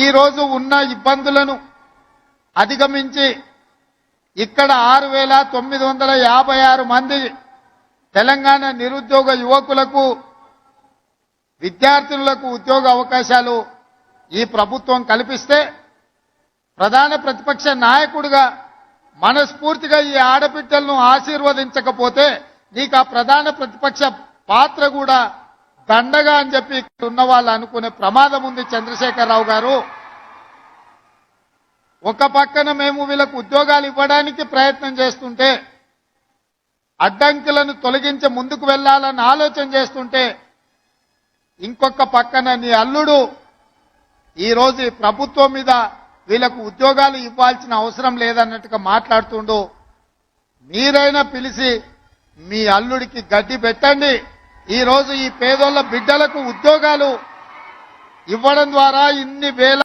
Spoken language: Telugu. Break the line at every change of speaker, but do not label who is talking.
ఈ రోజు ఉన్న ఇబ్బందులను అధిగమించి ఇక్కడ 6,956 మంది తెలంగాణ నిరుద్యోగ యువకులకు విద్యార్థులకు ఉద్యోగ అవకాశాలు ఈ ప్రభుత్వం కల్పిస్తే ప్రధాన ప్రతిపక్ష నాయకుడిగా మనస్ఫూర్తిగా ఈ ఆడబిడ్డలను ఆశీర్వదించకపోతే నీకు ఆ ప్రధాన ప్రతిపక్ష పాత్ర కూడా దండగా అని చెప్పి ఇక్కడ ఉన్న వాళ్ళు అనుకునే ప్రమాదం ఉంది. చంద్రశేఖరరావు గారు, ఒక పక్కన మేము వీళ్ళకు ఉద్యోగాలు ఇవ్వడానికి ప్రయత్నం చేస్తుంటే, అడ్డంకులను తొలగించి ముందుకు వెళ్లాలని ఆలోచన చేస్తుంటే, ఇంకొక పక్కన నీ అల్లుడు ఈరోజు ప్రభుత్వం మీద వీళ్ళకు ఉద్యోగాలు ఇవ్వాల్సిన అవసరం లేదన్నట్టుగా మాట్లాడుతుండు. మీరైనా పిలిచి మీ అల్లుడికి గడ్డి పెట్టండి. ఈరోజు ఈ పేదోళ్ల బిడ్డలకు ఉద్యోగాలు ఇవ్వడం ద్వారా ఇన్ని వేల